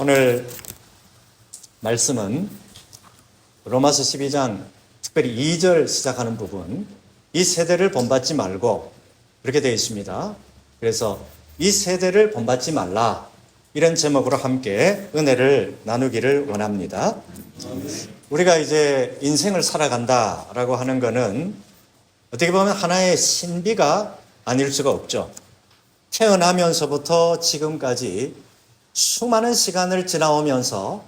오늘 말씀은 로마서 12장 특별히 2절 시작하는 부분, 이 세대를 본받지 말고 이렇게 되어 있습니다. 그래서 이 세대를 본받지 말라, 이런 제목으로 함께 은혜를 나누기를 원합니다. 우리가 이제 인생을 살아간다라고 하는 것은 어떻게 보면 하나의 신비가 아닐 수가 없죠. 태어나면서부터 지금까지 수많은 시간을 지나오면서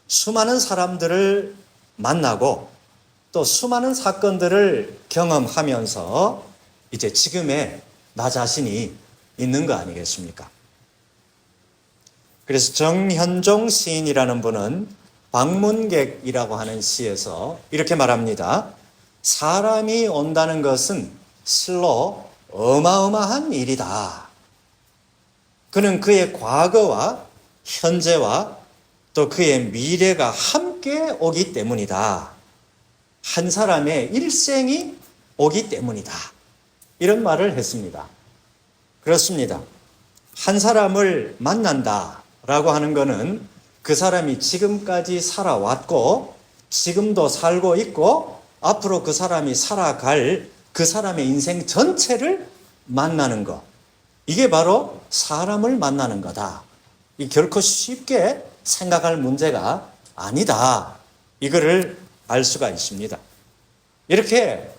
수많은 사람들을 만나고 또 수많은 사건들을 경험하면서 이제 지금의 나 자신이 있는 거 아니겠습니까? 그래서 정현종 시인이라는 분은 방문객이라고 하는 시에서 이렇게 말합니다. 사람이 온다는 것은 실로 어마어마한 일이다. 그는 그의 과거와 현재와 또 그의 미래가 함께 오기 때문이다. 한 사람의 일생이 오기 때문이다. 이런 말을 했습니다. 그렇습니다. 한 사람을 만난다라고 하는 것은 그 사람이 지금까지 살아왔고 지금도 살고 있고 앞으로 그 사람이 살아갈 그 사람의 인생 전체를 만나는 것. 이게 바로 사람을 만나는 거다. 이 결코 쉽게 생각할 문제가 아니다. 이거를 알 수가 있습니다. 이렇게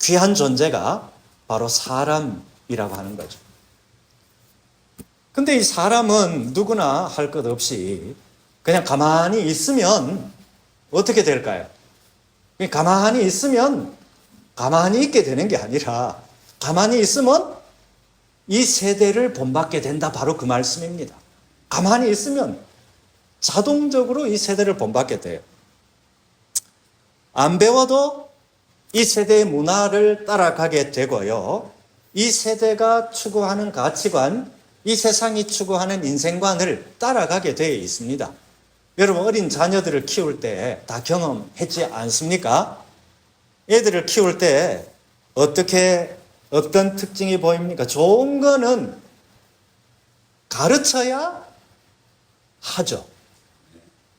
귀한 존재가 바로 사람이라고 하는 거죠. 근데 이 사람은 누구나 할 것 없이 그냥 가만히 있으면 어떻게 될까요? 가만히 있으면 가만히 있게 되는 게 아니라 가만히 있으면 이 세대를 본받게 된다. 바로 그 말씀입니다. 가만히 있으면 자동적으로 이 세대를 본받게 돼요. 안 배워도 이 세대의 문화를 따라가게 되고요. 이 세대가 추구하는 가치관, 이 세상이 추구하는 인생관을 따라가게 되어 있습니다. 여러분, 어린 자녀들을 키울 때 다 경험했지 않습니까? 애들을 키울 때 어떤 특징이 보입니까? 좋은 거는 가르쳐야 하죠.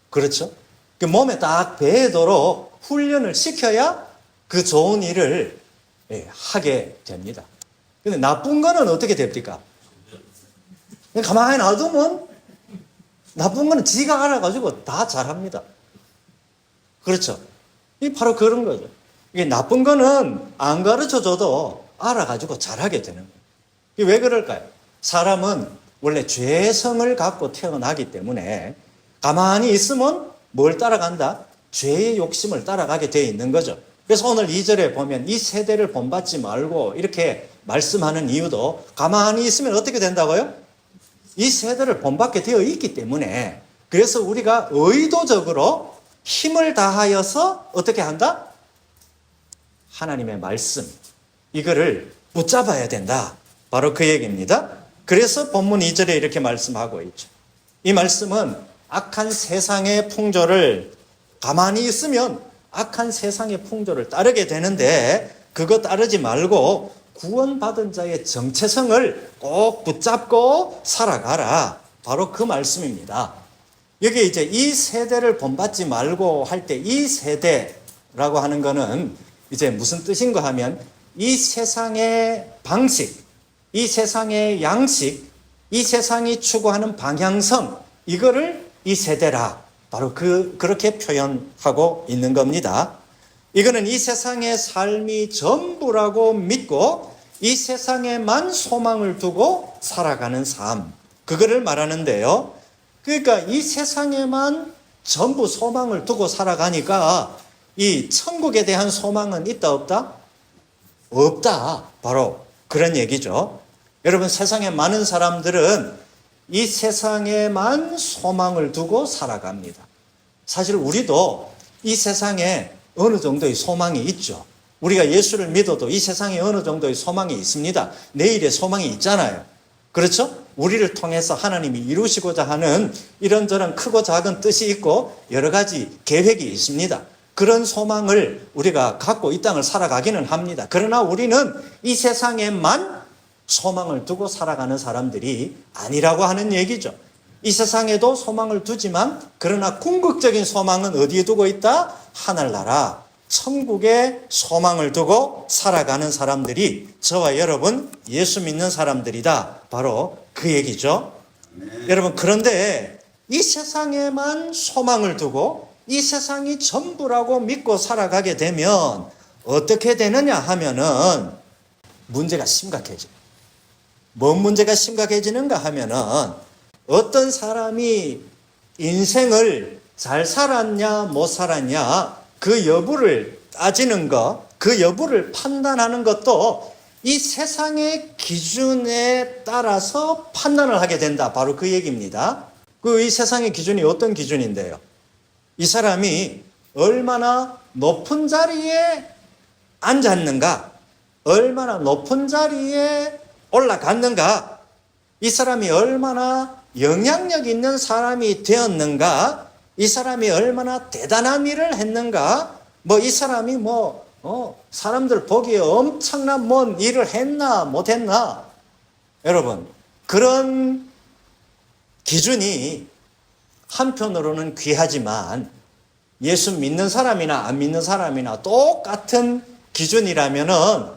그렇죠? 그 몸에 딱 배도록 훈련을 시켜야 그 좋은 일을 하게 됩니다. 근데 나쁜 거는 어떻게 됩니까? 가만히 놔두면 나쁜 거는 지가 알아가지고 다 잘합니다. 그렇죠? 이 바로 그런 거죠. 이게 나쁜 거는 안 가르쳐줘도 알아가지고 잘하게 되는 거예요. 이게 왜 그럴까요? 사람은 원래 죄성을 갖고 태어나기 때문에 가만히 있으면 뭘 따라간다? 죄의 욕심을 따라가게 되어 있는 거죠. 그래서 오늘 2절에 보면 이 세대를 본받지 말고 이렇게 말씀하는 이유도 가만히 있으면 어떻게 된다고요? 이 세대를 본받게 되어 있기 때문에, 그래서 우리가 의도적으로 힘을 다하여서 어떻게 한다? 하나님의 말씀, 이거를 붙잡아야 된다. 바로 그 얘기입니다. 그래서 본문 2절에 이렇게 말씀하고 있죠. 이 말씀은 악한 세상의 풍조를, 가만히 있으면 악한 세상의 풍조를 따르게 되는데 그거 따르지 말고 구원받은 자의 정체성을 꼭 붙잡고 살아가라. 바로 그 말씀입니다. 여기 이제 이 세대를 본받지 말고 할 때 이 세대라고 하는 거는 이제 무슨 뜻인가 하면 이 세상의 방식, 이 세상의 양식, 이 세상이 추구하는 방향성, 이거를 이 세대라. 바로 그렇게 표현하고 있는 겁니다. 이거는 이 세상의 삶이 전부라고 믿고 이 세상에만 소망을 두고 살아가는 삶, 그거를 말하는데요. 그러니까 이 세상에만 전부 소망을 두고 살아가니까 이 천국에 대한 소망은 있다 없다? 없다. 바로 그런 얘기죠. 여러분, 세상에 많은 사람들은 이 세상에만 소망을 두고 살아갑니다. 사실 우리도 이 세상에 어느 정도의 소망이 있죠. 우리가 예수를 믿어도 이 세상에 어느 정도의 소망이 있습니다. 내일의 소망이 있잖아요. 그렇죠? 우리를 통해서 하나님이 이루시고자 하는 이런저런 크고 작은 뜻이 있고 여러 가지 계획이 있습니다. 그런 소망을 우리가 갖고 이 땅을 살아가기는 합니다. 그러나 우리는 이 세상에만 소망을 두고 살아가는 사람들이 아니라고 하는 얘기죠. 이 세상에도 소망을 두지만 그러나 궁극적인 소망은 어디에 두고 있다? 하늘나라, 천국에 소망을 두고 살아가는 사람들이 저와 여러분 예수 믿는 사람들이다. 바로 그 얘기죠. 여러분, 그런데 이 세상에만 소망을 두고 이 세상이 전부라고 믿고 살아가게 되면 어떻게 되느냐 하면은 문제가 심각해져요. 뭔 문제가 심각해지는가 하면은 어떤 사람이 인생을 잘 살았냐 못 살았냐 그 여부를 따지는 것, 그 여부를 판단하는 것도 이 세상의 기준에 따라서 판단을 하게 된다. 바로 그 얘기입니다. 이 세상의 기준이 어떤 기준인데요? 이 사람이 얼마나 높은 자리에 앉았는가, 얼마나 높은 자리에 올라갔는가, 이 사람이 얼마나 영향력 있는 사람이 되었는가, 이 사람이 얼마나 대단한 일을 했는가, 이 사람이 사람들 보기에 엄청난 뭔 일을 했나 못했나. 여러분, 그런 기준이 한편으로는 귀하지만 예수 믿는 사람이나 안 믿는 사람이나 똑같은 기준이라면은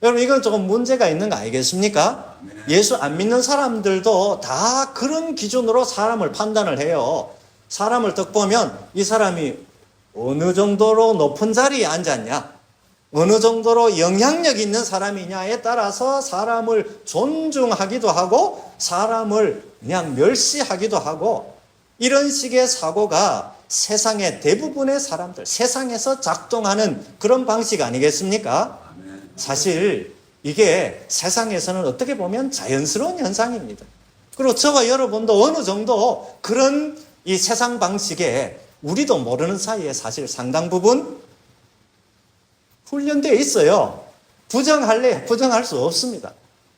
여러분, 이건 조금 문제가 있는 거 아니겠습니까? 예수 안 믿는 사람들도 다 그런 기준으로 사람을 판단을 해요. 사람을 딱 보면 이 사람이 어느 정도로 높은 자리에 앉았냐, 어느 정도로 영향력 있는 사람이냐에 따라서 사람을 존중하기도 하고 사람을 그냥 멸시하기도 하고, 이런 식의 사고가 세상의 대부분의 사람들, 세상에서 작동하는 그런 방식 아니겠습니까? 사실 이게 세상에서는 어떻게 보면 자연스러운 현상입니다. 그리고 저와 여러분도 어느 정도 그런 이 세상 방식에 우리도 모르는 사이에 사실 상당 부분 훈련되어 있어요. 부정할 수 없습니다.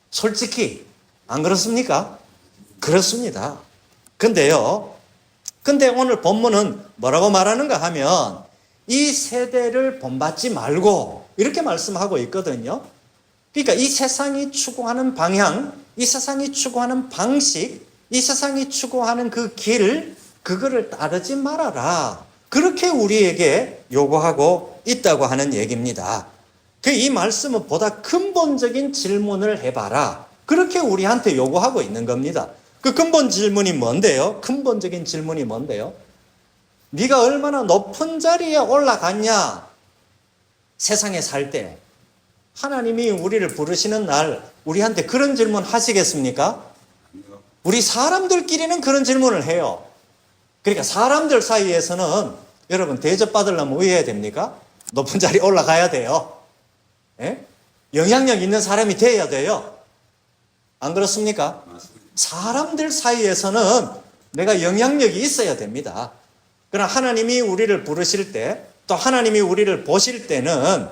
솔직히 안 그렇습니까? 그렇습니다. 근데 오늘 본문은 뭐라고 말하는가 하면 이 세대를 본받지 말고 이렇게 말씀하고 있거든요. 그러니까 이 세상이 추구하는 방향, 이 세상이 추구하는 방식, 이 세상이 추구하는 그 길, 그거를 따르지 말아라. 그렇게 우리에게 요구하고 있다고 하는 얘기입니다. 이 말씀은 보다 근본적인 질문을 해봐라. 그렇게 우리한테 요구하고 있는 겁니다. 그 근본 질문이 뭔데요? 근본적인 질문이 뭔데요? 네가 얼마나 높은 자리에 올라갔냐? 세상에 살 때 하나님이 우리를 부르시는 날 우리한테 그런 질문 하시겠습니까? 우리 사람들끼리는 그런 질문을 해요. 그러니까 사람들 사이에서는 여러분 대접받으려면 뭐 해야 됩니까? 높은 자리에 올라가야 돼요. 예? 영향력 있는 사람이 돼야 돼요. 안 그렇습니까? 사람들 사이에서는 내가 영향력이 있어야 됩니다. 그러나 하나님이 우리를 부르실 때, 또 하나님이 우리를 보실 때는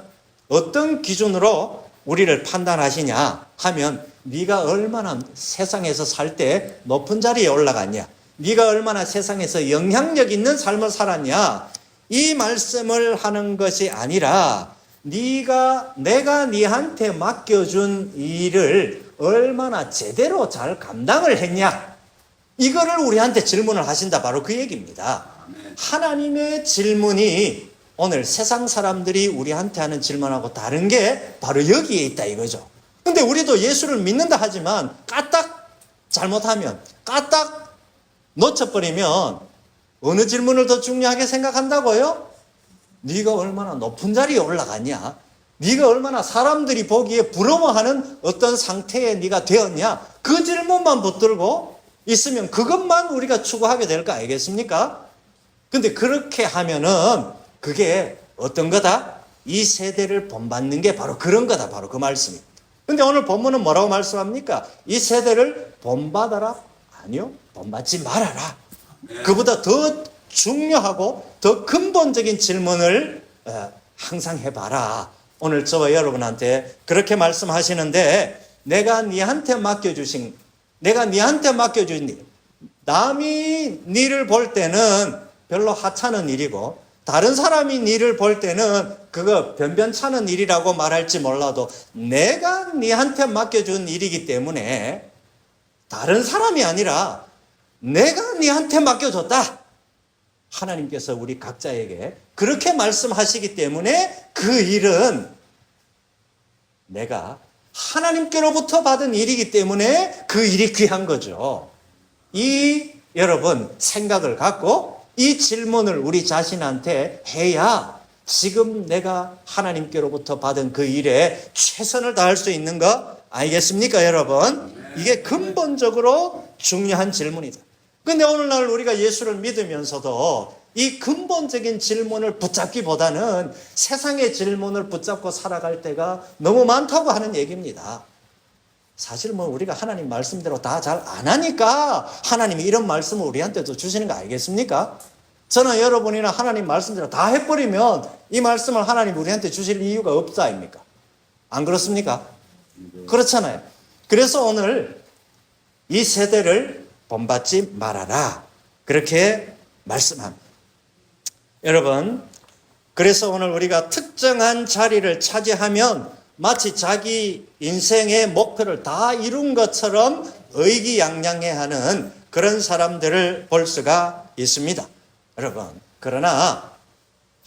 어떤 기준으로 우리를 판단하시냐 하면 네가 얼마나 세상에서 살 때 높은 자리에 올라갔냐, 네가 얼마나 세상에서 영향력 있는 삶을 살았냐, 이 말씀을 하는 것이 아니라 내가 네한테 맡겨준 일을 얼마나 제대로 잘 감당을 했냐, 이거를 우리한테 질문을 하신다. 바로 그 얘기입니다. 하나님의 질문이 오늘 세상 사람들이 우리한테 하는 질문하고 다른 게 바로 여기에 있다 이거죠. 근데 우리도 예수를 믿는다 하지만 까딱 잘못하면, 까딱 놓쳐버리면 어느 질문을 더 중요하게 생각한다고요? 네가 얼마나 높은 자리에 올라갔냐, 네가 얼마나 사람들이 보기에 부러워하는 어떤 상태에 네가 되었냐, 그 질문만 붙들고 있으면 그것만 우리가 추구하게 될 거 아니겠습니까? 근데 그렇게 하면은 그게 어떤 거다? 이 세대를 본받는 게 바로 그런 거다. 바로 그 말씀이. 근데 오늘 본문은 뭐라고 말씀합니까? 이 세대를 본받아라? 아니요, 본받지 말아라. 그보다 더 중요하고 더 근본적인 질문을 항상 해봐라. 오늘 저와 여러분한테 그렇게 말씀하시는데, 내가 네한테 맡겨준 일, 남이 네를 볼 때는 별로 하찮은 일이고 다른 사람이 네를 볼 때는 그거 변변찮은 일이라고 말할지 몰라도 내가 네한테 맡겨준 일이기 때문에 다른 사람이 아니라 내가 네한테 맡겨줬다. 하나님께서 우리 각자에게 그렇게 말씀하시기 때문에 그 일은 내가 하나님께로부터 받은 일이기 때문에 그 일이 귀한 거죠. 이 여러분 생각을 갖고 이 질문을 우리 자신한테 해야 지금 내가 하나님께로부터 받은 그 일에 최선을 다할 수 있는 거 알겠습니까, 여러분? 이게 근본적으로 중요한 질문이다. 근데 오늘날 우리가 예수를 믿으면서도 이 근본적인 질문을 붙잡기보다는 세상의 질문을 붙잡고 살아갈 때가 너무 많다고 하는 얘기입니다. 사실 뭐 우리가 하나님 말씀대로 다 잘 안 하니까 하나님이 이런 말씀을 우리한테도 주시는 거 알겠습니까? 저는 여러분이나 하나님 말씀대로 다 해버리면 이 말씀을 하나님 우리한테 주실 이유가 없다 아닙니까? 안 그렇습니까? 그렇잖아요. 그래서 오늘 이 세대를 본받지 말아라. 그렇게 말씀합니다. 여러분, 그래서 오늘 우리가 특정한 자리를 차지하면 마치 자기 인생의 목표를 다 이룬 것처럼 의기양양해하는 그런 사람들을 볼 수가 있습니다. 여러분, 그러나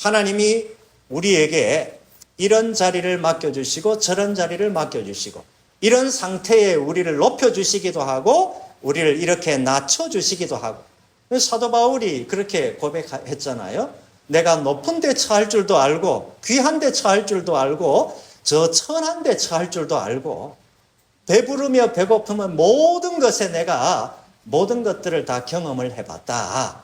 하나님이 우리에게 이런 자리를 맡겨주시고 저런 자리를 맡겨주시고 이런 상태에 우리를 높여주시기도 하고 우리를 이렇게 낮춰주시기도 하고 사도 바울이 그렇게 고백했잖아요. 내가 높은 데 처할 줄도 알고 귀한 데 처할 줄도 알고 저 천한 데 처할 줄도 알고 배부르며 배고프면 모든 것에 내가 모든 것들을 다 경험을 해봤다.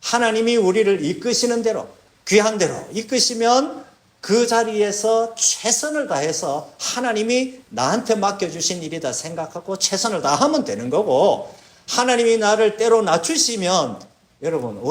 하나님이 우리를 이끄시는 대로 귀한 대로 이끄시면 그 자리에서 최선을 다해서 하나님이 나한테 맡겨주신 일이다 생각하고 최선을 다하면 되는 거고 하나님이 나를 때로 낮추시면 여러분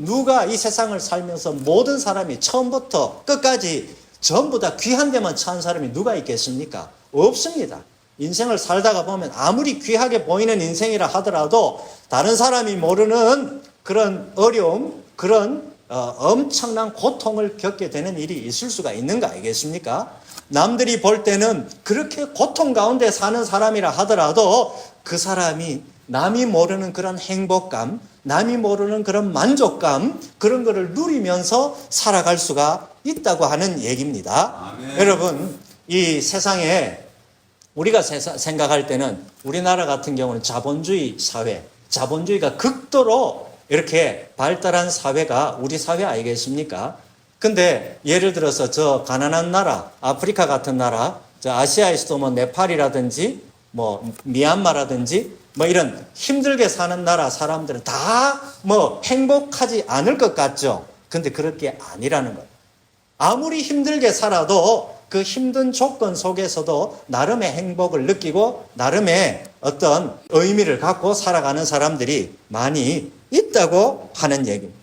누가 이 세상을 살면서 모든 사람이 처음부터 끝까지 전부 다 귀한 데만 처한 사람이 누가 있겠습니까? 없습니다. 인생을 살다가 보면 아무리 귀하게 보이는 인생이라 하더라도 다른 사람이 모르는 그런 어려움, 그런 엄청난 고통을 겪게 되는 일이 있을 수가 있는 거 아니겠습니까? 남들이 볼 때는 그렇게 고통 가운데 사는 사람이라 하더라도 그 사람이 남이 모르는 그런 행복감, 남이 모르는 그런 만족감, 그런 거를 누리면서 살아갈 수가 있다고 하는 얘기입니다. 아멘. 여러분, 이 세상에 우리가 생각할 때는 우리나라 같은 경우는 자본주의 사회, 자본주의가 극도로 이렇게 발달한 사회가 우리 사회 아니겠습니까? 근데 예를 들어서 저 가난한 나라, 아프리카 같은 나라, 저 아시아에서도 뭐 네팔이라든지 뭐 미얀마라든지 뭐 이런 힘들게 사는 나라 사람들은 다 뭐 행복하지 않을 것 같죠. 근데 그렇게 아니라는 거예요. 아무리 힘들게 살아도 그 힘든 조건 속에서도 나름의 행복을 느끼고 나름의 어떤 의미를 갖고 살아가는 사람들이 많이 있다고 하는 얘기입니다.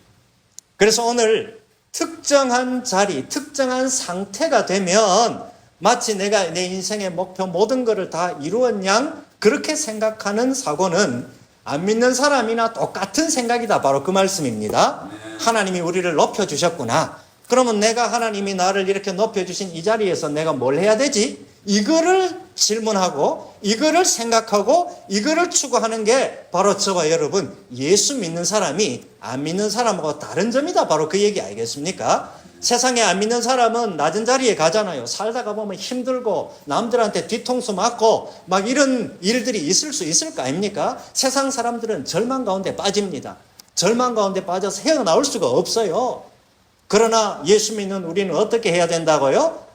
그래서 오늘 특정한 자리, 특정한 상태가 되면 마치 내가 내 인생의 목표 모든 것을 다 이루었 양 그렇게 생각하는 사고는 안 믿는 사람이나 똑같은 생각이다. 바로 그 말씀입니다. 하나님이 우리를 높여주셨구나. 그러면 내가 하나님이 나를 이렇게 높여주신 이 자리에서 내가 뭘 해야 되지? 이거를 질문하고 이거를 생각하고 이거를 추구하는 게 바로 저와 여러분 예수 믿는 사람이 안 믿는 사람하고 다른 점이다. 바로 그 얘기 알겠습니까? 세상에 안 믿는 사람은 낮은 자리에 가잖아요. 살다가 보면 힘들고 남들한테 뒤통수 맞고 막 이런 일들이 있을 수 있을 거 아닙니까? 세상 사람들은 절망 가운데 빠집니다. 절망 가운데 빠져서 헤어나올 수가 없어요. 그러나 예수 믿는 우리는 어떻게 해야 된다고요?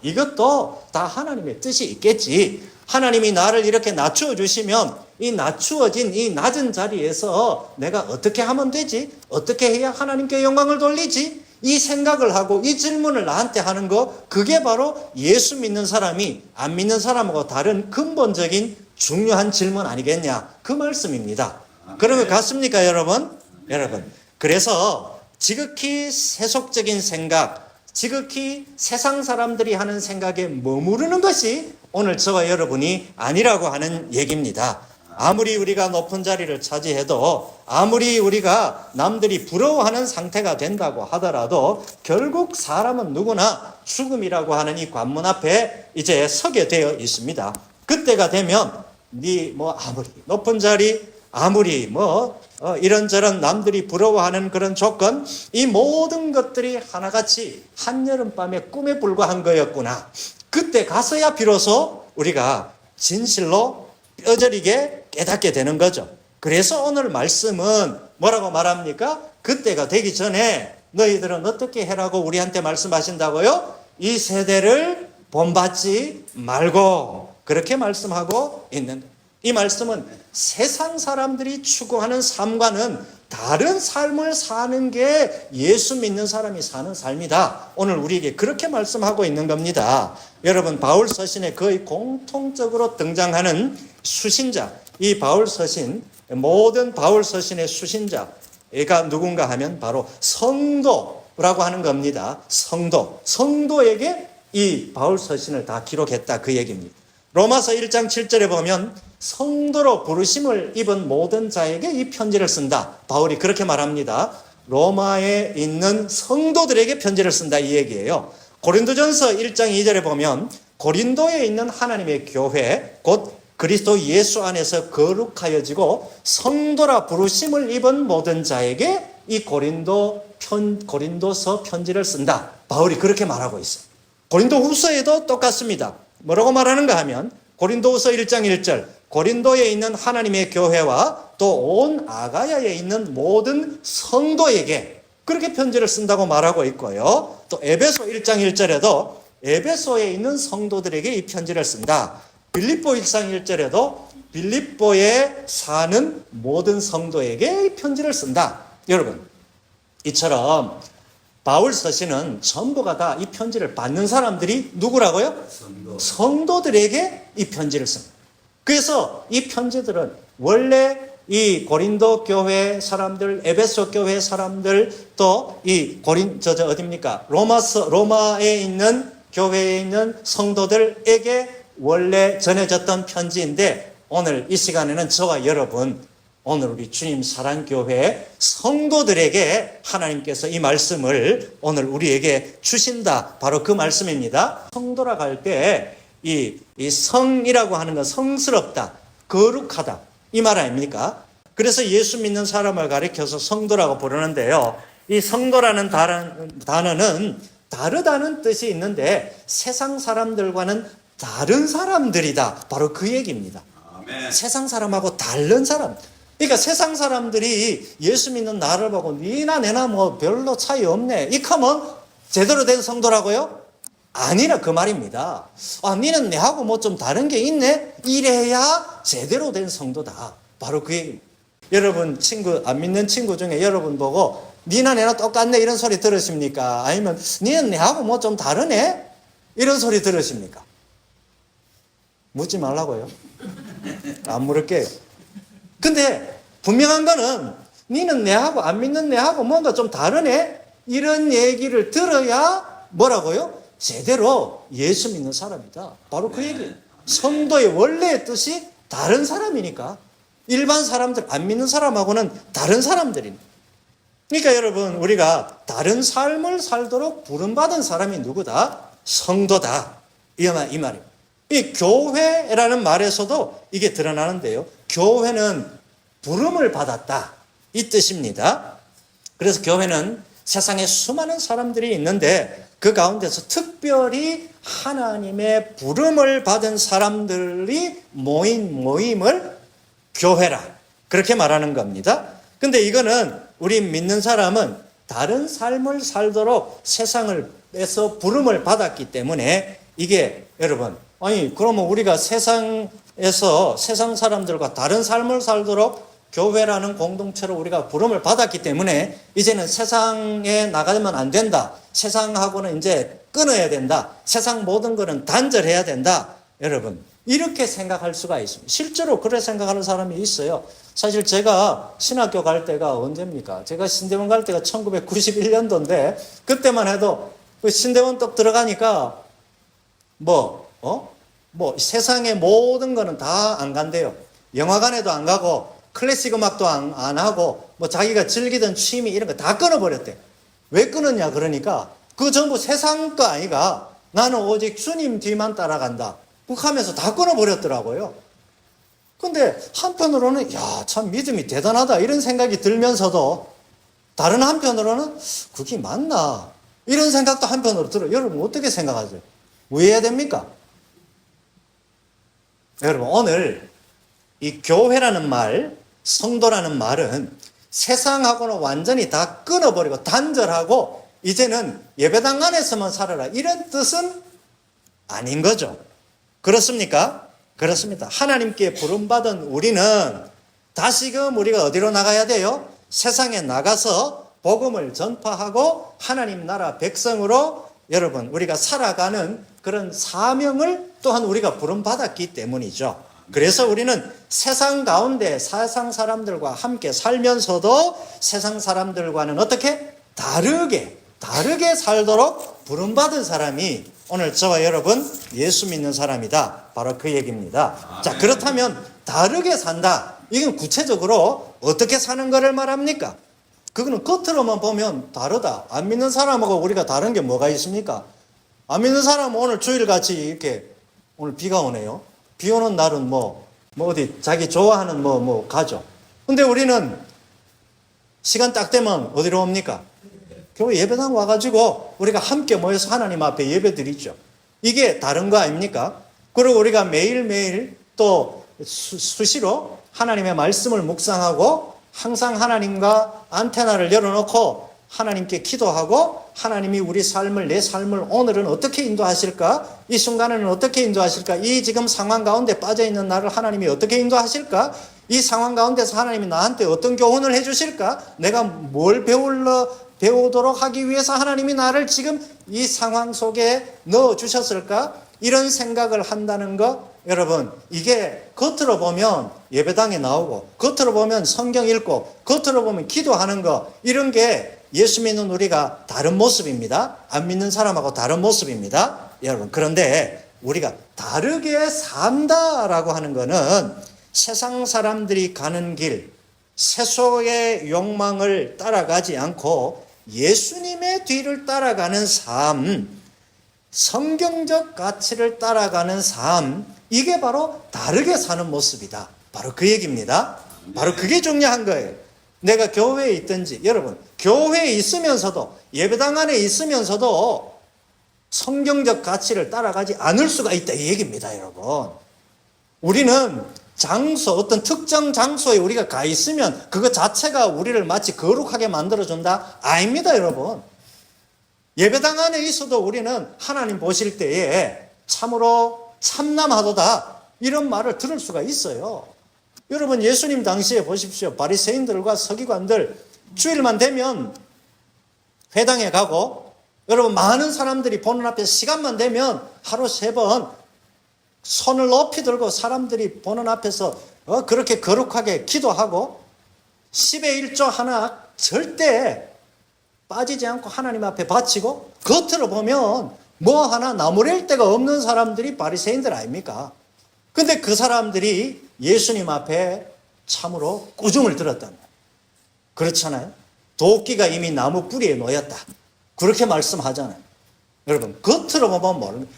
이것도 다 하나님의 뜻이 있겠지. 하나님이 나를 이렇게 낮추어 주시면 이 낮추어진 이 낮은 자리에서 내가 어떻게 하면 되지? 어떻게 해야 하나님께 영광을 돌리지? 이 생각을 하고 이 질문을 나한테 하는 거, 그게 바로 예수 믿는 사람이 안 믿는 사람하고 다른 근본적인 중요한 질문 아니겠냐? 그 말씀입니다. 그런 것 같습니까, 여러분? 여러분, 그래서 지극히 세속적인 생각, 지극히 세상 사람들이 하는 생각에 머무르는 것이 오늘 저와 여러분이 아니라고 하는 얘기입니다. 아무리 우리가 높은 자리를 차지해도 아무리 우리가 남들이 부러워하는 상태가 된다고 하더라도 결국 사람은 누구나 죽음이라고 하는 이 관문 앞에 이제 서게 되어 있습니다. 그때가 되면 아무리 높은 자리, 아무리 이런저런 남들이 부러워하는 그런 조건, 이 모든 것들이 하나같이 한여름밤의 꿈에 불과한 거였구나. 그때 가서야 비로소 우리가 진실로 뼈저리게 깨닫게 되는 거죠. 그래서 오늘 말씀은 뭐라고 말합니까? 그때가 되기 전에 너희들은 어떻게 해라고 우리한테 말씀하신다고요? 이 세대를 본받지 말고, 그렇게 말씀하고 있는, 이 말씀은 세상 사람들이 추구하는 삶과는 다른 삶을 사는 게 예수 믿는 사람이 사는 삶이다. 오늘 우리에게 그렇게 말씀하고 있는 겁니다. 여러분, 바울 서신에 거의 공통적으로 등장하는 수신자, 이 바울 서신, 모든 바울 서신의 수신자가 누군가 하면 바로 성도라고 하는 겁니다. 성도에게 이 바울 서신을 다 기록했다, 그 얘기입니다. 로마서 1장 7절에 보면 성도로 부르심을 입은 모든 자에게 이 편지를 쓴다. 바울이 그렇게 말합니다. 로마에 있는 성도들에게 편지를 쓴다, 이 얘기예요. 고린도전서 1장 2절에 보면 고린도에 있는 하나님의 교회, 곧 그리스도 예수 안에서 거룩하여지고 성도라 부르심을 입은 모든 자에게 이 고린도서 편지를 쓴다. 바울이 그렇게 말하고 있어요. 고린도 후서에도 똑같습니다. 뭐라고 말하는가 하면 고린도후서 1장 1절, 고린도에 있는 하나님의 교회와 또 온 아가야에 있는 모든 성도에게 그렇게 편지를 쓴다고 말하고 있고요. 또 에베소 1장 1절에도 에베소에 있는 성도들에게 이 편지를 쓴다. 빌립보 1장 1절에도 빌립보에 사는 모든 성도에게 이 편지를 쓴다. 여러분, 이처럼 바울 서신은 전부가 다 이 편지를 받는 사람들이 누구라고요? 성도들에게 이 편지를 씁니다. 그래서 이 편지들은 원래 이 고린도 교회 사람들, 에베소 교회 사람들, 또 이 로마에 있는 교회에 있는 성도들에게 원래 전해졌던 편지인데, 오늘 이 시간에는 저와 여러분, 오늘 우리 주님 사랑교회 성도들에게 하나님께서 이 말씀을 오늘 우리에게 주신다. 바로 그 말씀입니다. 성도라 할 때 이 성이라고 하는 건 성스럽다, 거룩하다, 이 말 아닙니까? 그래서 예수 믿는 사람을 가리켜서 성도라고 부르는데요. 이 성도라는 단어는 다르다는 뜻이 있는데 세상 사람들과는 다른 사람들이다. 바로 그 얘기입니다. 아멘. 세상 사람하고 다른 사람. 그러니까 세상 사람들이 예수 믿는 나를 보고 니나 내나 뭐 별로 차이 없네, 이카면 제대로 된 성도라고요? 아니라 그 말입니다. 니는 내하고 뭐 좀 다른 게 있네? 이래야 제대로 된 성도다. 바로 그 얘기입니다. 여러분 안 믿는 친구 중에 여러분 보고 니나 내나 똑같네 이런 소리 들으십니까? 아니면 니는 내하고 뭐 좀 다르네? 이런 소리 들으십니까? 묻지 말라고요. 안 물을게요. 근데 분명한 거는 니는 내하고 안 믿는 내하고 뭔가 좀 다르네? 이런 얘기를 들어야 뭐라고요? 제대로 예수 믿는 사람이다. 바로 그 얘기예요. 성도의 원래의 뜻이 다른 사람이니까. 일반 사람들, 안 믿는 사람하고는 다른 사람들이니까. 그러니까 여러분, 우리가 다른 삶을 살도록 부름받은 사람이 누구다? 성도다. 이 말입니다. 이 교회라는 말에서도 이게 드러나는데요. 교회는 부름을 받았다, 이 뜻입니다. 그래서 교회는 세상에 수많은 사람들이 있는데 그 가운데서 특별히 하나님의 부름을 받은 사람들이 모인 모임을 교회라, 그렇게 말하는 겁니다. 근데 이거는 우리 믿는 사람은 다른 삶을 살도록 세상에서 부름을 받았기 때문에 이게 여러분, 그러면 우리가 세상에서 세상 사람들과 다른 삶을 살도록 교회라는 공동체로 우리가 부름을 받았기 때문에 이제는 세상에 나가면 안 된다, 세상하고는 이제 끊어야 된다, 세상 모든 거는 단절해야 된다. 여러분, 이렇게 생각할 수가 있습니다. 실제로 그렇게 생각하는 사람이 있어요. 사실 제가 신학교 갈 때가 언제입니까? 제가 신대원 갈 때가 1991년도인데 그때만 해도 신대원 딱 들어가니까 세상의 모든 거는 다 안 간대요. 영화관에도 안 가고 클래식 음악도 안 하고 자기가 즐기던 취미 이런 거 다 끊어버렸대. 왜 끊었냐 그러니까 그 전부 세상 거 아이가, 나는 오직 주님 뒤만 따라간다, 하면서 다 끊어버렸더라고요. 근데 한편으로는 야, 참 믿음이 대단하다 이런 생각이 들면서도 다른 한편으로는 그게 맞나 이런 생각도 한편으로 들어요. 여러분 어떻게 생각하세요? 왜 해야 됩니까? 여러분 오늘 이 교회라는 말, 성도라는 말은 세상하고는 완전히 다 끊어버리고 단절하고 이제는 예배당 안에서만 살아라 이런 뜻은 아닌 거죠. 그렇습니까? 그렇습니다. 하나님께 부름받은 우리는 다시금 우리가 어디로 나가야 돼요? 세상에 나가서 복음을 전파하고 하나님 나라 백성으로 여러분 우리가 살아가는 그런 사명을 또한 우리가 부름받았기 때문이죠. 그래서 우리는 세상 가운데 세상 사람들과 함께 살면서도 세상 사람들과는 어떻게? 다르게 살도록 부름받은 사람이 오늘 저와 여러분 예수 믿는 사람이다. 바로 그 얘기입니다. 자, 그렇다면 다르게 산다. 이건 구체적으로 어떻게 사는 거를 말합니까? 그거는 겉으로만 보면 다르다. 안 믿는 사람하고 우리가 다른 게 뭐가 있습니까? 안 믿는 사람은 오늘 주일같이 이렇게 오늘 비가 오네요. 비 오는 날은 어디 자기 좋아하는 가죠. 근데 우리는 시간 딱 되면 어디로 옵니까? 교회 예배당 와가지고 우리가 함께 모여서 하나님 앞에 예배 드리죠. 이게 다른 거 아닙니까? 그리고 우리가 매일매일 또 수시로 하나님의 말씀을 묵상하고 항상 하나님과 안테나를 열어놓고 하나님께 기도하고 하나님이 우리 삶을 내 삶을 오늘은 어떻게 인도하실까? 이 순간에는 어떻게 인도하실까? 이 지금 상황 가운데 빠져있는 나를 하나님이 어떻게 인도하실까? 이 상황 가운데서 하나님이 나한테 어떤 교훈을 해주실까? 내가 뭘 배우도록 하기 위해서 하나님이 나를 지금 이 상황 속에 넣어주셨을까? 이런 생각을 한다는 거 여러분 이게 겉으로 보면 예배당에 나오고 겉으로 보면 성경 읽고 겉으로 보면 기도하는 거 이런 게 예수 믿는 우리가 다른 모습입니다. 안 믿는 사람하고 다른 모습입니다. 여러분 그런데 우리가 다르게 산다라고 하는 거는 세상 사람들이 가는 길 세속의 욕망을 따라가지 않고 예수님의 뒤를 따라가는 삶, 성경적 가치를 따라가는 삶, 이게 바로 다르게 사는 모습이다. 바로 그 얘기입니다. 바로 그게 중요한 거예요. 내가 교회에 있든지, 여러분, 교회에 있으면서도, 예배당 안에 있으면서도 성경적 가치를 따라가지 않을 수가 있다. 이 얘기입니다, 여러분. 우리는 어떤 특정 장소에 우리가 가 있으면 그것 자체가 우리를 마치 거룩하게 만들어준다? 아닙니다, 여러분. 예배당 안에 있어도 우리는 하나님 보실 때에 참으로 참남하도다. 이런 말을 들을 수가 있어요. 여러분, 예수님 당시에 보십시오. 바리새인들과 서기관들 주일만 되면 회당에 가고 여러분 많은 사람들이 보는 앞에 시간만 되면 하루 3번 손을 높이 들고 사람들이 보는 앞에서 그렇게 거룩하게 기도하고 10의 1조 하나 절대 빠지지 않고 하나님 앞에 바치고 겉으로 보면 뭐 하나 나무랄 데가 없는 사람들이 바리새인들 아닙니까? 근데 그 사람들이 예수님 앞에 참으로 꾸중을 들었단 말이에요. 그렇잖아요. 도끼가 이미 나무 뿌리에 놓였다. 그렇게 말씀하잖아요. 여러분 겉으로 보면 모릅니다.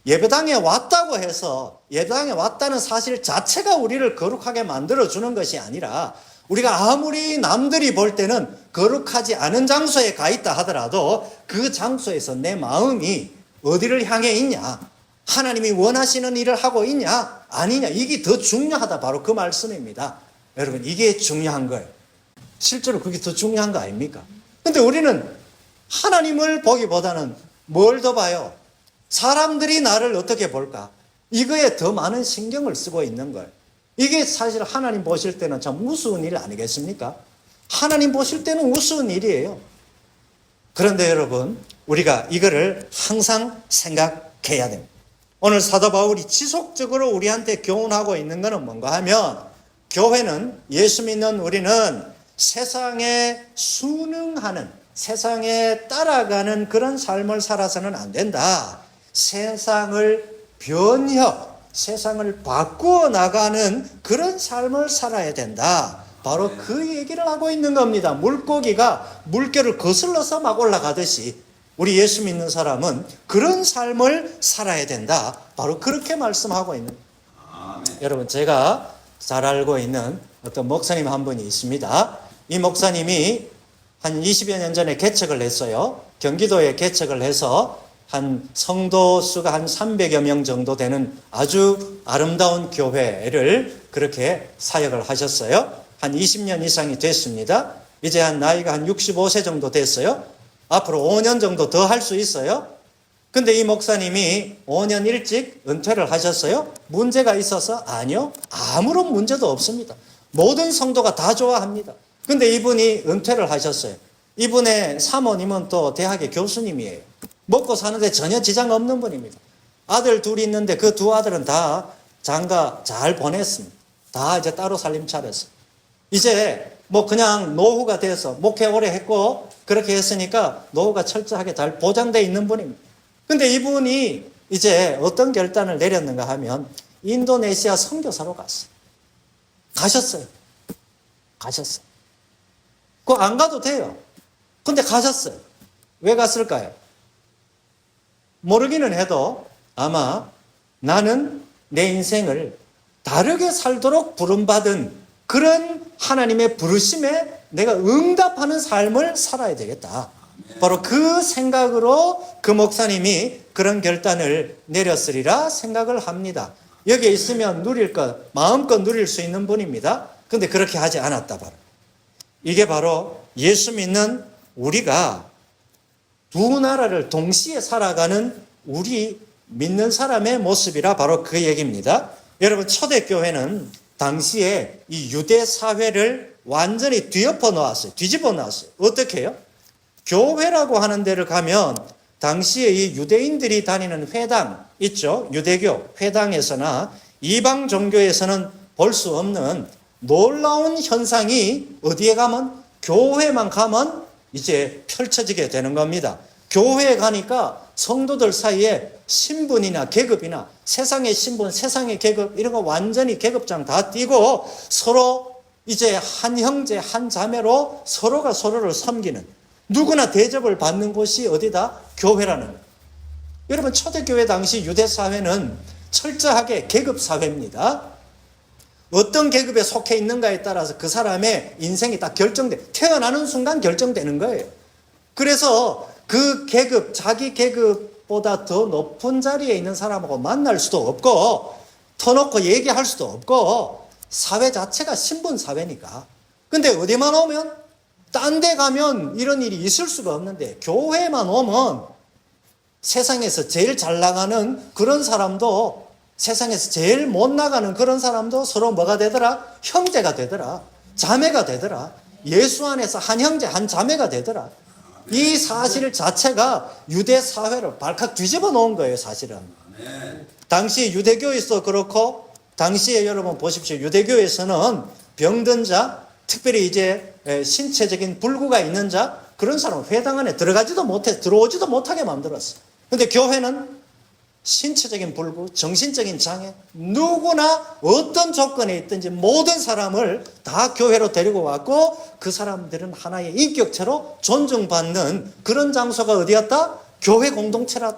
예배당에 왔다고 해서 예배당에 왔다는 사실 자체가 우리를 거룩하게 만들어주는 것이 아니라 우리가 아무리 남들이 볼 때는 거룩하지 않은 장소에 가 있다 하더라도 그 장소에서 내 마음이 어디를 향해 있냐, 하나님이 원하시는 일을 하고 있냐 아니냐, 이게 더 중요하다. 바로 그 말씀입니다. 여러분 이게 중요한 거예요. 실제로 그게 더 중요한 거 아닙니까? 근데 우리는 하나님을 보기보다는 뭘 더 봐요? 사람들이 나를 어떻게 볼까? 이거에 더 많은 신경을 쓰고 있는 거예요. 이게 사실 하나님 보실 때는 참 우스운 일 아니겠습니까? 하나님 보실 때는 우스운 일이에요. 그런데 여러분, 우리가 이거를 항상 생각해야 됩니다. 오늘 사도 바울이 지속적으로 우리한테 교훈하고 있는 것은 뭔가 하면, 교회는, 예수 믿는 우리는 세상에 순응하는, 세상에 따라가는 그런 삶을 살아서는 안 된다. 세상을 세상을 바꾸어 나가는 그런 삶을 살아야 된다. 바로 그 얘기를 하고 있는 겁니다. 물고기가 물결을 거슬러서 막 올라가듯이 우리 예수 믿는 사람은 그런 삶을 살아야 된다. 바로 그렇게 말씀하고 있는 거예요. 여러분 제가 잘 알고 있는 어떤 목사님 한 분이 있습니다. 이 목사님이 한 20여 년 전에 개척을 했어요. 경기도에 개척을 해서 한 성도 수가 한 300여 명 정도 되는 아주 아름다운 교회를 그렇게 사역을 하셨어요. 한 20년 이상이 됐습니다. 이제 한 나이가 한 65세 정도 됐어요. 앞으로 5년 정도 더 할 수 있어요. 근데 이 목사님이 5년 일찍 은퇴를 하셨어요. 문제가 있어서? 아니요. 아무런 문제도 없습니다. 모든 성도가 다 좋아합니다. 근데 이분이 은퇴를 하셨어요. 이분의 사모님은 또 대학의 교수님이에요. 먹고 사는데 전혀 지장 없는 분입니다. 아들 둘이 있는데 그 두 아들은 다 장가 잘 보냈습니다. 다 이제 따로 살림 차렸어요. 이제 뭐 그냥 노후가 돼서 목회 오래 했고 그렇게 했으니까 노후가 철저하게 잘 보장되어 있는 분입니다. 근데 이분이 이제 어떤 결단을 내렸는가 하면 인도네시아 선교사로 갔어요. 가셨어요. 그거 안 가도 돼요. 근데 가셨어요. 왜 갔을까요? 모르기는 해도 아마 나는 내 인생을 다르게 살도록 부름받은 그런 하나님의 부르심에 내가 응답하는 삶을 살아야 되겠다. 바로 그 생각으로 그 목사님이 그런 결단을 내렸으리라 생각을 합니다. 여기에 있으면 누릴 것, 마음껏 누릴 수 있는 분입니다. 근데 그렇게 하지 않았다. 바로 이게 바로 예수 믿는 우리가 두 나라를 동시에 살아가는 우리 믿는 사람의 모습이라 바로 그 얘기입니다. 여러분, 초대교회는 당시에 이 유대 사회를 완전히 뒤집어 놓았어요. 어떻게 해요? 교회라고 하는 데를 가면 당시에 이 유대인들이 다니는 회당 있죠? 유대교 회당에서나 이방 종교에서는 볼 수 없는 놀라운 현상이 어디에 가면? 교회만 가면 이제 펼쳐지게 되는 겁니다. 교회에 가니까 성도들 사이에 신분이나 계급이나 세상의 신분, 세상의 계급 이런 거 완전히 계급장 다 띄고 서로 이제 한 형제, 한 자매로 서로가 서로를 섬기는 누구나 대접을 받는 곳이 어디다? 교회라는 거예요. 여러분, 초대교회 당시 유대사회는 철저하게 계급사회입니다. 어떤 계급에 속해 있는가에 따라서 그 사람의 인생이 딱 태어나는 순간 결정되는 거예요. 그래서 그 계급, 자기 계급보다 더 높은 자리에 있는 사람하고 만날 수도 없고 터놓고 얘기할 수도 없고 사회 자체가 신분사회니까. 근데 어디만 오면 딴 데 가면 이런 일이 있을 수가 없는데 교회만 오면 세상에서 제일 잘 나가는 그런 사람도 세상에서 제일 못 나가는 그런 사람도 서로 뭐가 되더라? 형제가 되더라. 자매가 되더라. 예수 안에서 한 형제 한 자매가 되더라. 이 사실 자체가 유대 사회를 발칵 뒤집어 놓은 거예요, 사실은. 당시 유대교에서 그렇고 당시에 여러분 보십시오. 유대교에서는 병든 자, 특별히 이제 신체적인 불구가 있는 자, 그런 사람은 회당 안에 들어오지도 못하게 만들었어. 근데 교회는 신체적인 불구, 정신적인 장애, 누구나 어떤 조건에 있든지 모든 사람을 다 교회로 데리고 왔고 그 사람들은 하나의 인격체로 존중받는 그런 장소가 어디였다? 교회 공동체라.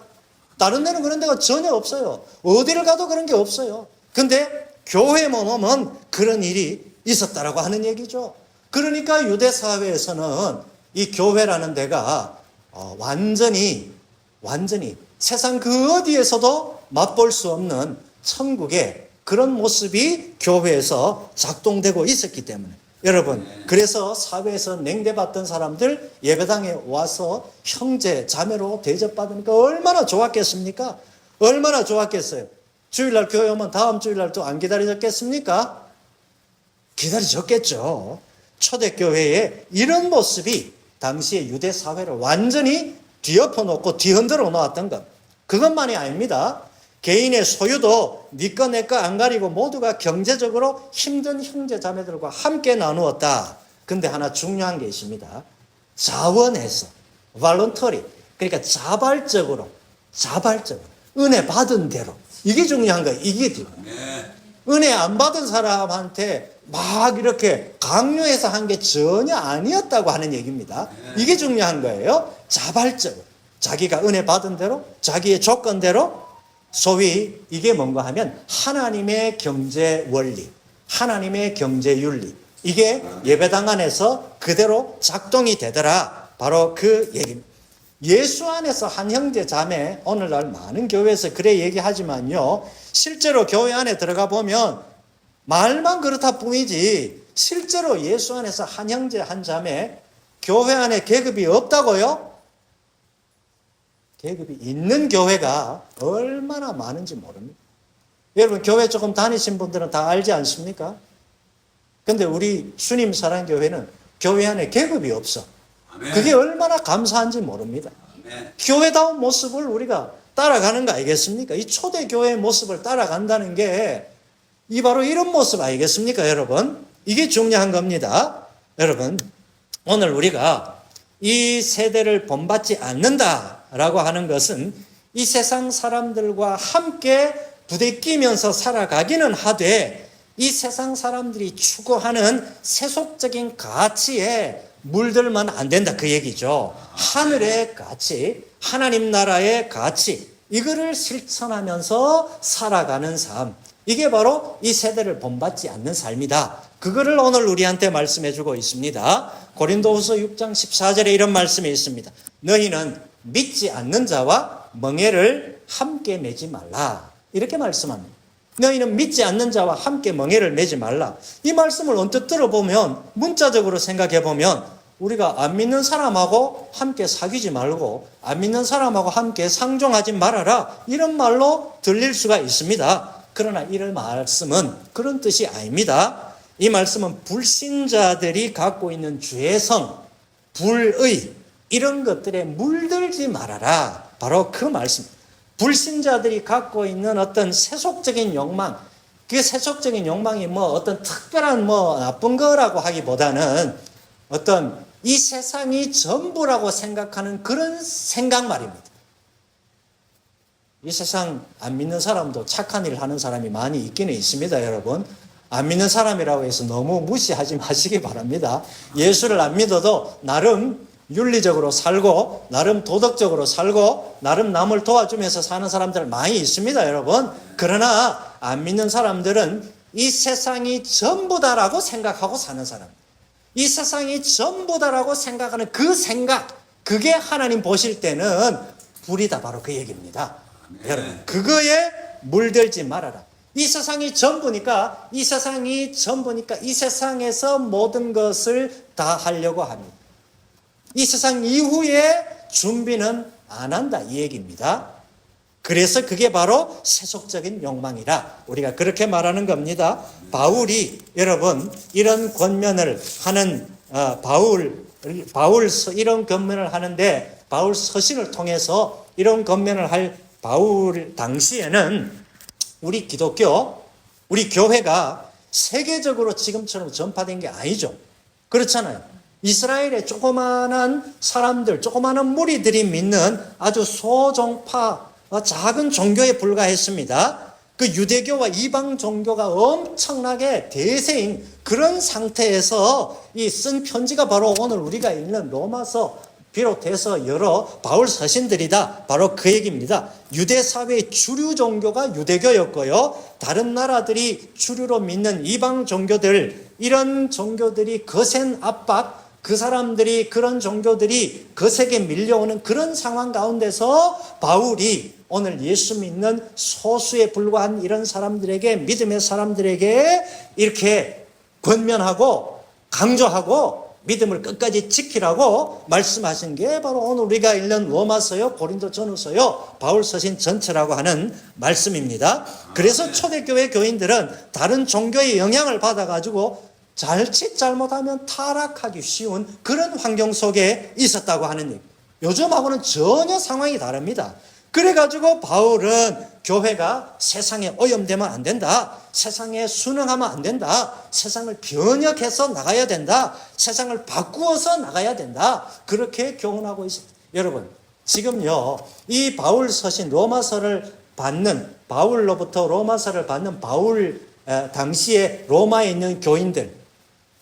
다른 데는 그런 데가 전혀 없어요. 어디를 가도 그런 게 없어요. 근데 교회만 오면 그런 일이 있었다라고 하는 얘기죠. 그러니까 유대 사회에서는 이 교회라는 데가 완전히 세상 그 어디에서도 맛볼 수 없는 천국의 그런 모습이 교회에서 작동되고 있었기 때문에 여러분, 그래서 사회에서 냉대받던 사람들 예배당에 와서 형제 자매로 대접받으니까 얼마나 좋았겠습니까? 얼마나 좋았겠어요. 주일날 교회 오면 다음 주일날 또 안 기다려졌겠습니까? 기다려졌겠죠. 초대교회의 이런 모습이 당시의 유대 사회를 완전히 뒤엎어 놓고 뒤흔들어 놓았던 것. 그것만이 아닙니다. 개인의 소유도 니꺼 내꺼 안 가리고 모두가 경제적으로 힘든 형제 자매들과 함께 나누었다. 근데 하나 중요한 게 있습니다. 자원해서 voluntarily, 그러니까 자발적으로 은혜 받은 대로. 이게 중요한 거예요. 이게 지금. 은혜 안 받은 사람한테 막 이렇게 강요해서 한 게 전혀 아니었다고 하는 얘기입니다. 이게 중요한 거예요. 자발적으로 자기가 은혜 받은 대로 자기의 조건대로 소위 이게 뭔가 하면 하나님의 경제 원리, 하나님의 경제윤리, 이게 예배당 안에서 그대로 작동이 되더라. 바로 그 얘기입니다. 예수 안에서 한 형제 자매, 오늘날 많은 교회에서 그래 얘기하지만요, 실제로 교회 안에 들어가 보면 말만 그렇다 뿐이지 실제로 예수 안에서 한 형제 한 자매, 교회 안에 계급이 없다고요? 계급이 있는 교회가 얼마나 많은지 모릅니다. 여러분 교회 조금 다니신 분들은 다 알지 않습니까? 근데 우리 주님 사랑교회는 교회 안에 계급이 없어. 그게 얼마나 감사한지 모릅니다. 교회다운 모습을 우리가 따라가는 거 아니겠습니까? 이 초대교회의 모습을 따라간다는 게 이 바로 이런 모습 아니겠습니까, 여러분? 이게 중요한 겁니다. 여러분, 오늘 우리가 이 세대를 본받지 않는다라고 하는 것은 이 세상 사람들과 함께 부대끼면서 살아가기는 하되 이 세상 사람들이 추구하는 세속적인 가치에 물들면 안 된다, 그 얘기죠. 하늘의 가치, 하나님 나라의 가치, 이거를 실천하면서 살아가는 삶, 이게 바로 이 세대를 본받지 않는 삶이다. 그거를 오늘 우리한테 말씀해 주고 있습니다. 고린도후서 6장 14절에 이런 말씀이 있습니다. 너희는 믿지 않는 자와 멍에를 함께 매지 말라, 이렇게 말씀합니다. 너희는 믿지 않는 자와 함께 멍에를 매지 말라. 이 말씀을 언뜻 들어보면, 문자적으로 생각해 보면 우리가 안 믿는 사람하고 함께 사귀지 말고 안 믿는 사람하고 함께 상종하지 말아라, 이런 말로 들릴 수가 있습니다. 그러나 이런 말씀은 그런 뜻이 아닙니다. 이 말씀은 불신자들이 갖고 있는 죄성, 불의, 이런 것들에 물들지 말아라, 바로 그 말씀. 불신자들이 갖고 있는 어떤 세속적인 욕망, 그 세속적인 욕망이 어떤 특별한 나쁜 거라고 하기보다는 어떤 이 세상이 전부라고 생각하는 그런 생각 말입니다. 이 세상 안 믿는 사람도 착한 일을 하는 사람이 많이 있기는 있습니다, 여러분. 안 믿는 사람이라고 해서 너무 무시하지 마시기 바랍니다. 예수를 안 믿어도 나름 윤리적으로 살고 나름 도덕적으로 살고 나름 남을 도와주면서 사는 사람들 많이 있습니다, 여러분. 그러나 안 믿는 사람들은 이 세상이 전부다라고 생각하고 사는 사람, 이 세상이 전부다라고 생각하는 그 생각, 그게 하나님 보실 때는 불이다, 바로 그 얘기입니다. 여러분, 그거에 물들지 말아라. 이 세상이 전부니까 이 세상에서 모든 것을 다 하려고 합니다. 이 세상 이후에 준비는 안 한다, 이 얘기입니다. 그래서 그게 바로 세속적인 욕망이라 우리가 그렇게 말하는 겁니다. 바울이, 여러분, 이런 권면을 하는 이런 권면을 하는데, 바울 서신을 통해서 이런 권면을 할 바울 당시에는 우리 기독교, 우리 교회가 세계적으로 지금처럼 전파된 게 아니죠. 그렇잖아요. 이스라엘의 조그마한 사람들, 조그마한 무리들이 믿는 아주 소종파, 작은 종교에 불과했습니다. 그 유대교와 이방 종교가 엄청나게 대세인 그런 상태에서 이 쓴 편지가 바로 오늘 우리가 읽는 로마서 비롯해서 여러 바울 서신들이다, 바로 그 얘기입니다. 유대 사회의 주류 종교가 유대교였고요, 다른 나라들이 주류로 믿는 이방 종교들, 이런 종교들이 거센 압박, 그 사람들이, 그런 종교들이 거세게 밀려오는 그런 상황 가운데서 바울이 오늘 예수 믿는 소수에 불과한 이런 사람들에게, 믿음의 사람들에게 이렇게 권면하고 강조하고 믿음을 끝까지 지키라고 말씀하신 게 바로 오늘 우리가 읽는 로마서요, 고린도전후서요, 바울 서신 전체라고 하는 말씀입니다. 그래서 초대교회 교인들은 다른 종교의 영향을 받아가지고 자칫 잘못하면 타락하기 쉬운 그런 환경 속에 있었다고 하는 얘기. 요즘하고는 전혀 상황이 다릅니다. 그래가지고 바울은 교회가 세상에 오염되면 안 된다, 세상에 순응하면 안 된다, 세상을 변혁해서 나가야 된다, 세상을 바꾸어서 나가야 된다, 그렇게 교훈하고 있습니다. 여러분, 지금요, 이 바울 서신 로마서를 받는, 바울로부터 로마서를 받는 바울 당시에 로마에 있는 교인들,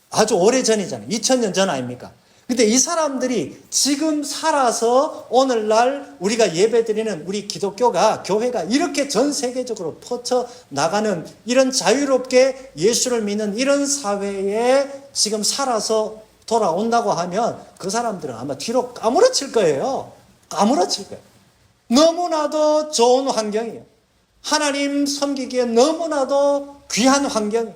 아주 오래전이잖아요. 2000년 전 아닙니까? 근데 이 사람들이 지금 살아서 오늘날 우리가 예배드리는 우리 기독교가, 교회가 이렇게 전 세계적으로 퍼져나가는 이런 자유롭게 예수를 믿는 이런 사회에 지금 살아서 돌아온다고 하면 그 사람들은 아마 뒤로 까무러칠 거예요. 까무러칠 거예요. 너무나도 좋은 환경이에요. 하나님 섬기기에 너무나도 귀한 환경이에요.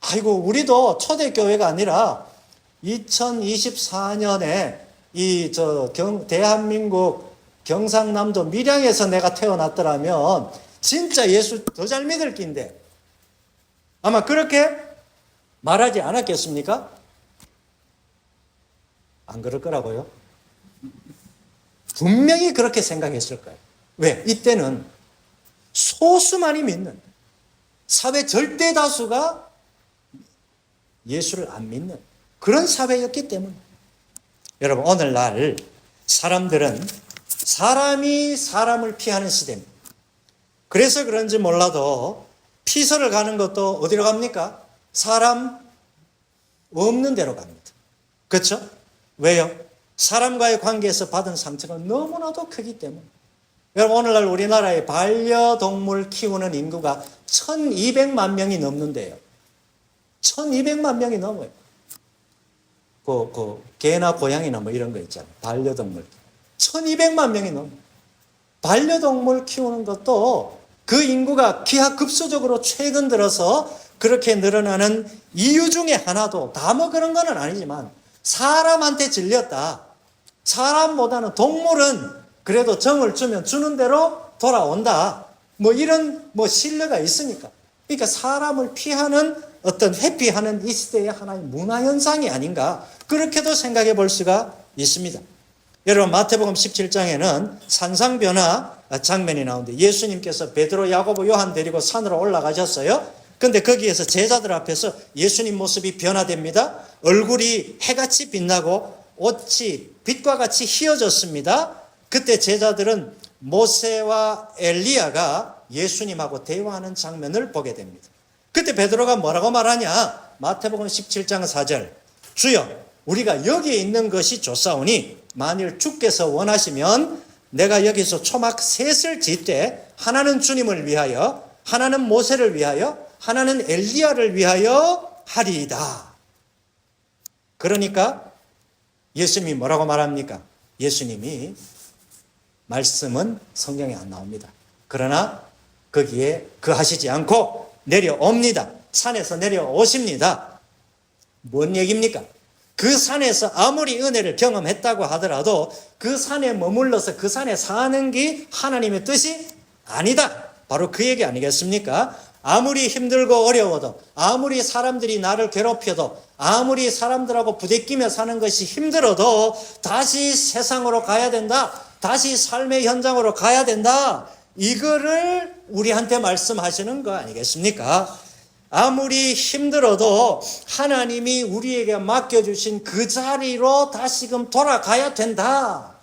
아이고, 우리도 초대교회가 아니라 2024년에 대한민국 경상남도 밀양에서 내가 태어났더라면 진짜 예수 더 잘 믿을 낀데 아마 그렇게 말하지 않았겠습니까? 안 그럴 거라고요? 분명히 그렇게 생각했을 거예요. 왜? 이때는 소수만이 믿는, 사회 절대 다수가 예수를 안 믿는 그런 사회였기 때문에. 여러분, 오늘날 사람들은 사람이 사람을 피하는 시대입니다. 그래서 그런지 몰라도 피서를 가는 것도 어디로 갑니까? 사람 없는 데로 갑니다. 그렇죠? 왜요? 사람과의 관계에서 받은 상처가 너무나도 크기 때문에. 여러분, 오늘날 우리나라의 반려동물 키우는 인구가 1200만 명이 넘는데요. 1200만 명이 넘어요. 개나 고양이나 뭐 이런 거 있잖아요. 반려동물. 1200만 명이 넘어요. 반려동물 키우는 것도 그 인구가 기하급수적으로 최근 들어서 그렇게 늘어나는 이유 중에 하나도 다 뭐 그런 건 아니지만 사람한테 질렸다. 사람보다는 동물은 그래도 정을 주면 주는 대로 돌아온다. 뭐 이런 신뢰가 있으니까. 그러니까 사람을 피하는 어떤 회피하는 이 시대의 하나의 문화현상이 아닌가. 그렇게도 생각해 볼 수가 있습니다. 여러분, 마태복음 17장에는 산상변화 장면이 나오는데 예수님께서 베드로, 야고보, 요한 데리고 산으로 올라가셨어요. 근데 거기에서 제자들 앞에서 예수님 모습이 변화됩니다. 얼굴이 해같이 빛나고 옷이 빛과 같이 희어졌습니다. 그때 제자들은 모세와 엘리야가 예수님하고 대화하는 장면을 보게 됩니다. 그때 베드로가 뭐라고 말하냐? 마태복음 17장 4절. 주여, 우리가 여기에 있는 것이 좋사오니 만일 주께서 원하시면 내가 여기서 초막 셋을 짓되 하나는 주님을 위하여, 하나는 모세를 위하여, 하나는 엘리야를 위하여 하리이다. 그러니까 예수님이 뭐라고 말합니까? 예수님이 말씀은 성경에 안 나옵니다. 그러나 거기에 거하시지 않고 내려옵니다. 산에서 내려오십니다. 뭔 얘기입니까? 그 산에서 아무리 은혜를 경험했다고 하더라도 그 산에 머물러서 그 산에 사는 게 하나님의 뜻이 아니다. 바로 그 얘기 아니겠습니까? 아무리 힘들고 어려워도, 아무리 사람들이 나를 괴롭혀도, 아무리 사람들하고 부대끼며 사는 것이 힘들어도 다시 세상으로 가야 된다. 다시 삶의 현장으로 가야 된다. 이거를 우리한테 말씀하시는 거 아니겠습니까? 아무리 힘들어도 하나님이 우리에게 맡겨주신 그 자리로 다시금 돌아가야 된다.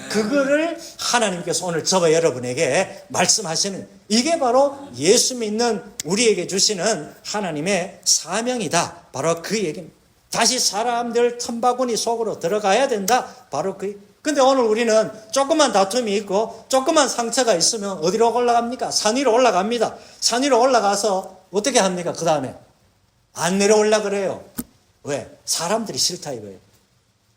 그거를 하나님께서 오늘 저와 여러분에게 말씀하시는, 이게 바로 예수 믿는 우리에게 주시는 하나님의 사명이다. 바로 그 얘기입니다. 다시 사람들 틈바구니 속으로 들어가야 된다. 바로 그. 근데 오늘 우리는 조그만 다툼이 있고 조그만 상처가 있으면 어디로 올라갑니까? 산 위로 올라갑니다. 산 위로 올라가서 어떻게 합니까? 그 다음에 안 내려올라 그래요. 왜? 사람들이 싫다 이거예요.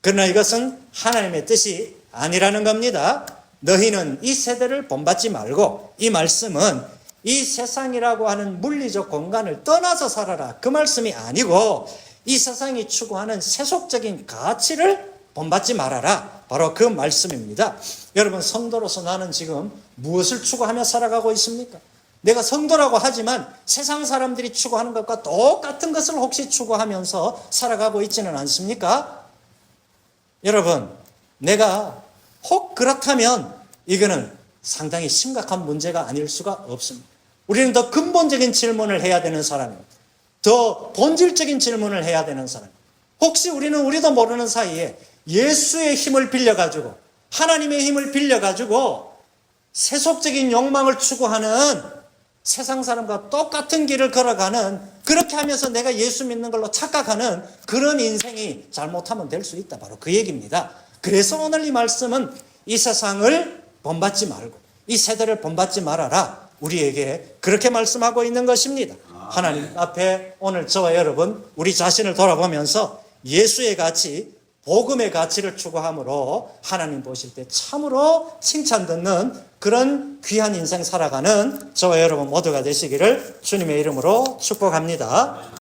그러나 이것은 하나님의 뜻이 아니라는 겁니다. 너희는 이 세대를 본받지 말고, 이 말씀은 이 세상이라고 하는 물리적 공간을 떠나서 살아라. 그 말씀이 아니고 이 세상이 추구하는 세속적인 가치를 본받지 말아라. 바로 그 말씀입니다. 여러분, 성도로서 나는 지금 무엇을 추구하며 살아가고 있습니까? 내가 성도라고 하지만 세상 사람들이 추구하는 것과 똑같은 것을 혹시 추구하면서 살아가고 있지는 않습니까? 여러분, 내가 혹 그렇다면 이거는 상당히 심각한 문제가 아닐 수가 없습니다. 우리는 더 근본적인 질문을 해야 되는 사람입니다. 더 본질적인 질문을 해야 되는 사람입니다. 혹시 우리도 모르는 사이에 예수의 힘을 빌려가지고, 하나님의 힘을 빌려가지고 세속적인 욕망을 추구하는 세상 사람과 똑같은 길을 걸어가는, 그렇게 하면서 내가 예수 믿는 걸로 착각하는 그런 인생이 잘못하면 될 수 있다. 바로 그 얘기입니다. 그래서 오늘 이 말씀은 이 세상을 본받지 말고 이 세대를 본받지 말아라, 우리에게 그렇게 말씀하고 있는 것입니다. 하나님 앞에 오늘 저와 여러분 우리 자신을 돌아보면서 예수의 가치, 복음의 가치를 추구함으로 하나님 보실 때 참으로 칭찬 듣는 그런 귀한 인생 살아가는 저와 여러분 모두가 되시기를 주님의 이름으로 축복합니다.